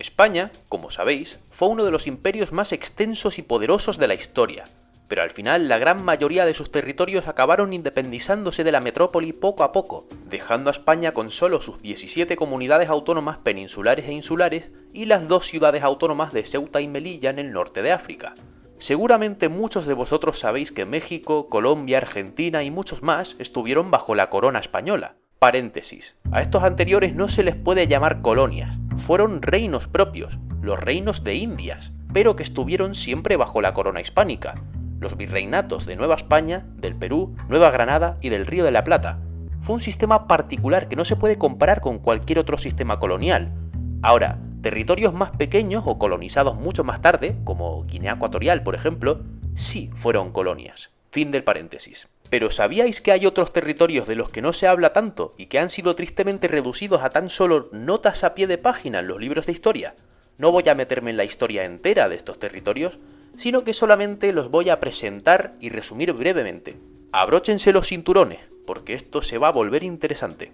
España, como sabéis, fue uno de los imperios más extensos y poderosos de la historia, pero al final la gran mayoría de sus territorios acabaron independizándose de la metrópoli poco a poco, dejando a España con solo sus 17 comunidades autónomas peninsulares e insulares y las 2 ciudades autónomas de Ceuta y Melilla en el norte de África. Seguramente muchos de vosotros sabéis que México, Colombia, Argentina y muchos más estuvieron bajo la corona española. Paréntesis, a estos anteriores no se les puede llamar colonias, fueron reinos propios, los reinos de Indias, pero que estuvieron siempre bajo la corona hispánica, los virreinatos de Nueva España, del Perú, Nueva Granada y del Río de la Plata. Fue un sistema particular que no se puede comparar con cualquier otro sistema colonial. Ahora, territorios más pequeños o colonizados mucho más tarde, como Guinea Ecuatorial por ejemplo, sí fueron colonias. Fin del paréntesis. Pero ¿sabíais que hay otros territorios de los que no se habla tanto y que han sido tristemente reducidos a tan solo notas a pie de página en los libros de historia? No voy a meterme en la historia entera de estos territorios, sino que solamente los voy a presentar y resumir brevemente. Abróchense los cinturones, porque esto se va a volver interesante.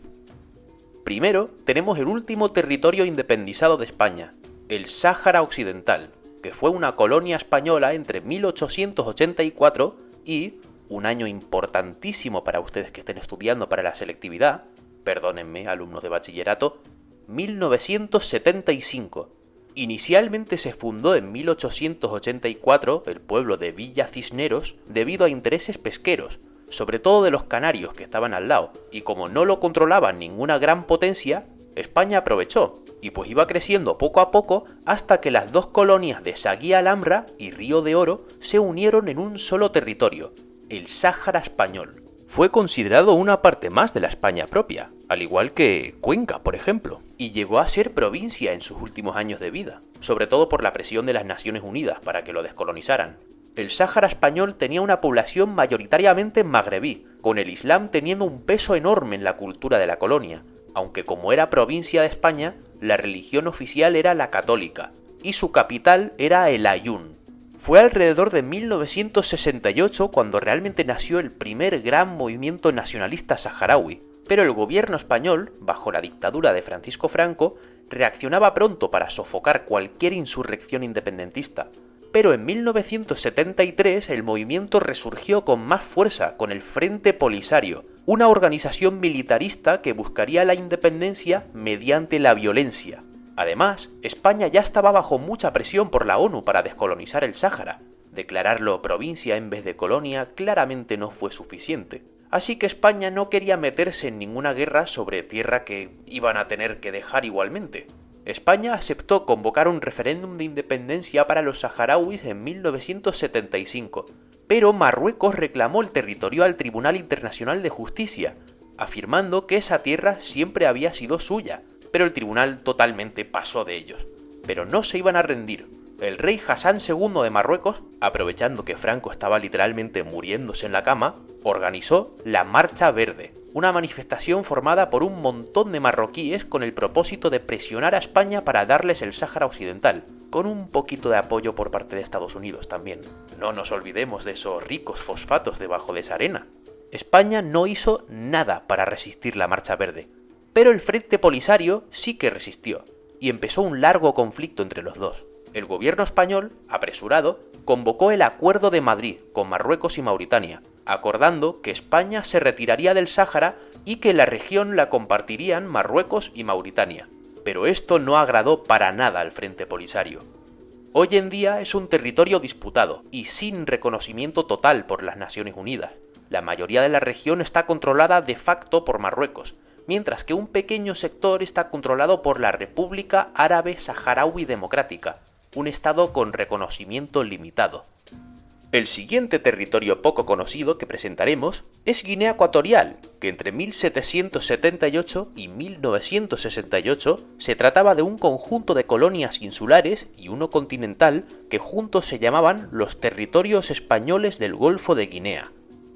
Primero, tenemos el último territorio independizado de España, el Sáhara Occidental, que fue una colonia española entre 1884 y, un año importantísimo para ustedes que estén estudiando para la selectividad, perdónenme, alumnos de bachillerato, 1975. Inicialmente se fundó en 1884 el pueblo de Villa Cisneros debido a intereses pesqueros, sobre todo de los canarios que estaban al lado, y como no lo controlaba ninguna gran potencia, España aprovechó, y pues iba creciendo poco a poco hasta que las dos colonias de Sagui Alhambra y Río de Oro se unieron en un solo territorio, el Sáhara español. Fue considerado una parte más de la España propia, al igual que Cuenca, por ejemplo, y llegó a ser provincia en sus últimos años de vida, sobre todo por la presión de las Naciones Unidas para que lo descolonizaran. El Sáhara español tenía una población mayoritariamente magrebí, con el Islam teniendo un peso enorme en la cultura de la colonia, aunque como era provincia de España, la religión oficial era la católica, y su capital era El Aaiún. Fue alrededor de 1968 cuando realmente nació el primer gran movimiento nacionalista saharaui, pero el gobierno español, bajo la dictadura de Francisco Franco, reaccionaba pronto para sofocar cualquier insurrección independentista. Pero en 1973 el movimiento resurgió con más fuerza con el Frente Polisario, una organización militarista que buscaría la independencia mediante la violencia. Además, España ya estaba bajo mucha presión por la ONU para descolonizar el Sáhara. Declararlo provincia en vez de colonia claramente no fue suficiente. Así que España no quería meterse en ninguna guerra sobre tierra que iban a tener que dejar igualmente. España aceptó convocar un referéndum de independencia para los saharauis en 1975, pero Marruecos reclamó el territorio al Tribunal Internacional de Justicia, afirmando que esa tierra siempre había sido suya, pero el tribunal totalmente pasó de ellos. Pero no se iban a rendir. El rey Hassan II de Marruecos, aprovechando que Franco estaba literalmente muriéndose en la cama, organizó la Marcha Verde, una manifestación formada por un montón de marroquíes con el propósito de presionar a España para darles el Sáhara Occidental, con un poquito de apoyo por parte de Estados Unidos también. No nos olvidemos de esos ricos fosfatos debajo de esa arena. España no hizo nada para resistir la Marcha Verde, pero el Frente Polisario sí que resistió, y empezó un largo conflicto entre los dos. El gobierno español, apresurado, convocó el Acuerdo de Madrid con Marruecos y Mauritania, acordando que España se retiraría del Sáhara y que la región la compartirían Marruecos y Mauritania. Pero esto no agradó para nada al Frente Polisario. Hoy en día es un territorio disputado y sin reconocimiento total por las Naciones Unidas. La mayoría de la región está controlada de facto por Marruecos, mientras que un pequeño sector está controlado por la República Árabe Saharaui Democrática, un estado con reconocimiento limitado. El siguiente territorio poco conocido que presentaremos es Guinea Ecuatorial, que entre 1778 y 1968 se trataba de un conjunto de colonias insulares y uno continental que juntos se llamaban los Territorios Españoles del Golfo de Guinea.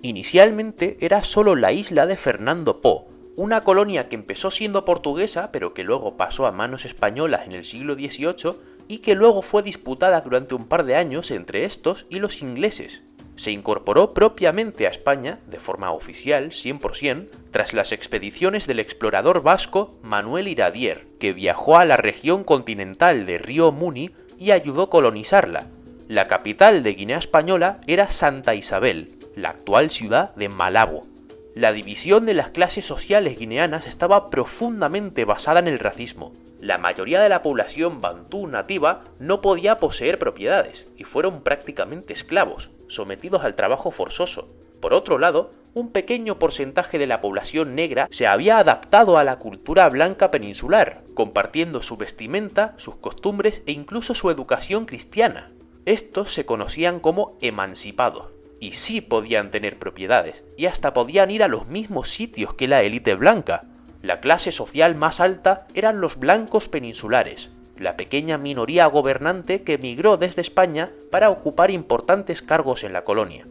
Inicialmente era solo la isla de Fernando Po, una colonia que empezó siendo portuguesa pero que luego pasó a manos españolas en el siglo XVIII y que luego fue disputada durante un par de años entre estos y los ingleses. Se incorporó propiamente a España, de forma oficial, 100%, tras las expediciones del explorador vasco Manuel Iradier, que viajó a la región continental de Río Muni y ayudó a colonizarla. La capital de Guinea Española era Santa Isabel, la actual ciudad de Malabo. La división de las clases sociales guineanas estaba profundamente basada en el racismo. La mayoría de la población bantú nativa no podía poseer propiedades y fueron prácticamente esclavos, sometidos al trabajo forzoso. Por otro lado, un pequeño porcentaje de la población negra se había adaptado a la cultura blanca peninsular, compartiendo su vestimenta, sus costumbres e incluso su educación cristiana. Estos se conocían como emancipados. Y sí podían tener propiedades, y hasta podían ir a los mismos sitios que la élite blanca. La clase social más alta eran los blancos peninsulares, la pequeña minoría gobernante que emigró desde España para ocupar importantes cargos en la colonia.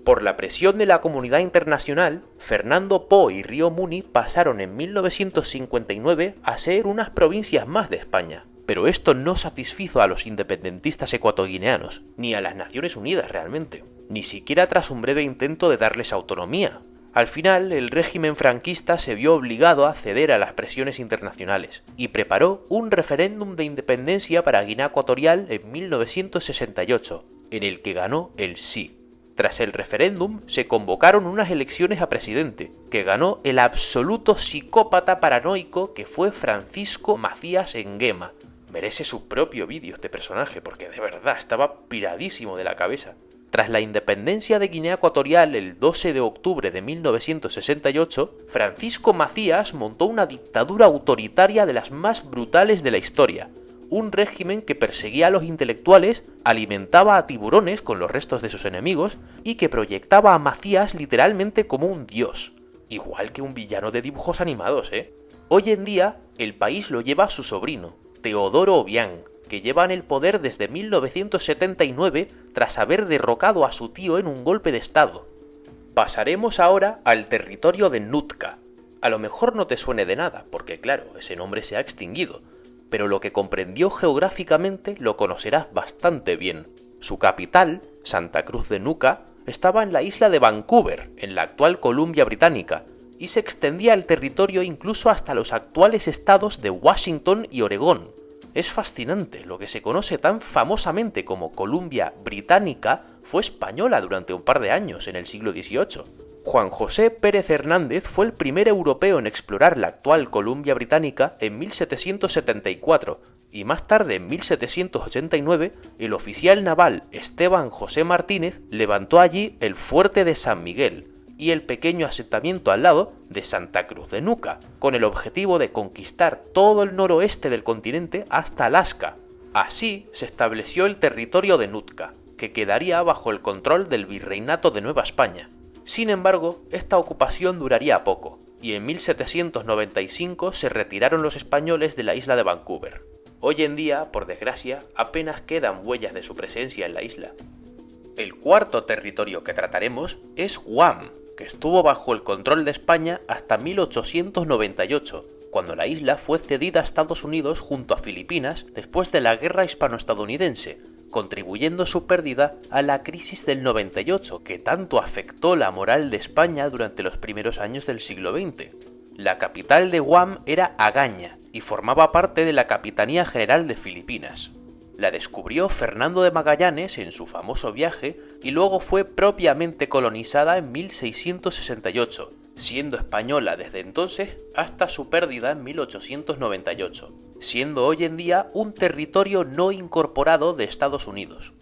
Por la presión de la comunidad internacional, Fernando Po y Río Muni pasaron en 1959 a ser unas provincias más de España. Pero esto no satisfizo a los independentistas ecuatoguineanos, ni a las Naciones Unidas realmente, ni siquiera tras un breve intento de darles autonomía. Al final, el régimen franquista se vio obligado a ceder a las presiones internacionales y preparó un referéndum de independencia para Guinea Ecuatorial en 1968, en el que ganó el sí. Tras el referéndum, se convocaron unas elecciones a presidente, que ganó el absoluto psicópata paranoico que fue Francisco Macías Nguema. Merece su propio vídeo este personaje, porque de verdad estaba piradísimo de la cabeza. Tras la independencia de Guinea Ecuatorial el 12 de octubre de 1968, Francisco Macías montó una dictadura autoritaria de las más brutales de la historia. Un régimen que perseguía a los intelectuales, alimentaba a tiburones con los restos de sus enemigos y que proyectaba a Macías literalmente como un dios. Igual que un villano de dibujos animados, ¿eh? Hoy en día, el país lo lleva su sobrino, Teodoro Obiang, que lleva en el poder desde 1979 tras haber derrocado a su tío en un golpe de estado. Pasaremos ahora al territorio de Nootka. A lo mejor no te suene de nada, porque claro, ese nombre se ha extinguido, pero lo que comprendió geográficamente lo conocerás bastante bien. Su capital, Santa Cruz de Nuca, estaba en la isla de Vancouver, en la actual Columbia Británica, y se extendía el territorio incluso hasta los actuales estados de Washington y Oregón. Es fascinante, lo que se conoce tan famosamente como Columbia Británica fue española durante un par de años en el siglo XVIII. Juan José Pérez Hernández fue el primer europeo en explorar la actual Columbia Británica en 1774 y más tarde en 1789 el oficial naval Esteban José Martínez levantó allí el fuerte de San Miguel y el pequeño asentamiento al lado de Santa Cruz de Nuca, con el objetivo de conquistar todo el noroeste del continente hasta Alaska. Así se estableció el territorio de Nootka, que quedaría bajo el control del Virreinato de Nueva España. Sin embargo, esta ocupación duraría poco, y en 1795 se retiraron los españoles de la isla de Vancouver. Hoy en día, por desgracia, apenas quedan huellas de su presencia en la isla. El cuarto territorio que trataremos es Guam, que estuvo bajo el control de España hasta 1898, cuando la isla fue cedida a Estados Unidos junto a Filipinas después de la Guerra Hispano-Estadounidense, contribuyendo su pérdida a la crisis del 98, que tanto afectó la moral de España durante los primeros años del siglo XX. La capital de Guam era Agaña y formaba parte de la Capitanía General de Filipinas. La descubrió Fernando de Magallanes en su famoso viaje y luego fue propiamente colonizada en 1668, siendo española desde entonces hasta su pérdida en 1898, siendo hoy en día un territorio no incorporado de Estados Unidos.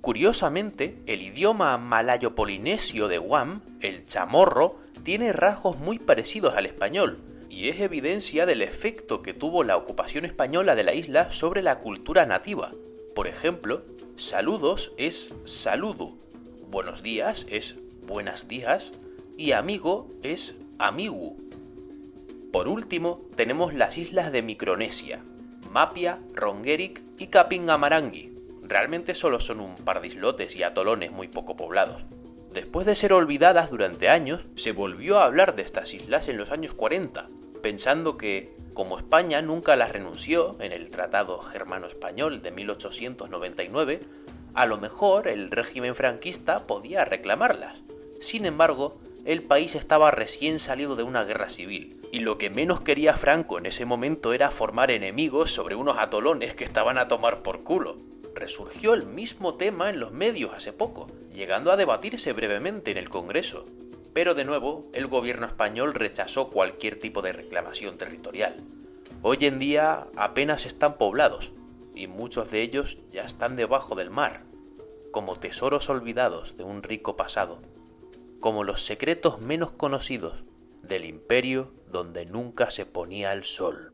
Curiosamente, el idioma malayo-polinesio de Guam, el chamorro, tiene rasgos muy parecidos al español, y es evidencia del efecto que tuvo la ocupación española de la isla sobre la cultura nativa. Por ejemplo, saludos es saludo, buenos días es buenas días y amigo es amigu. Por último, tenemos las islas de Micronesia, Mapia, Rongerik y Kapingamarangi. Realmente solo son un par de islotes y atolones muy poco poblados. Después de ser olvidadas durante años, se volvió a hablar de estas islas en los años 40, pensando que, como España nunca las renunció en el Tratado Germano-Español de 1899, A lo mejor el régimen franquista podía reclamarlas. Sin embargo, el país estaba recién salido de una guerra civil, y lo que menos quería Franco en ese momento era formar enemigos sobre unos atolones que estaban a tomar por culo. Resurgió el mismo tema en los medios hace poco, llegando a debatirse brevemente en el Congreso. Pero de nuevo, el gobierno español rechazó cualquier tipo de reclamación territorial. Hoy en día apenas están poblados, y muchos de ellos ya están debajo del mar, como tesoros olvidados de un rico pasado, como los secretos menos conocidos del imperio donde nunca se ponía el sol.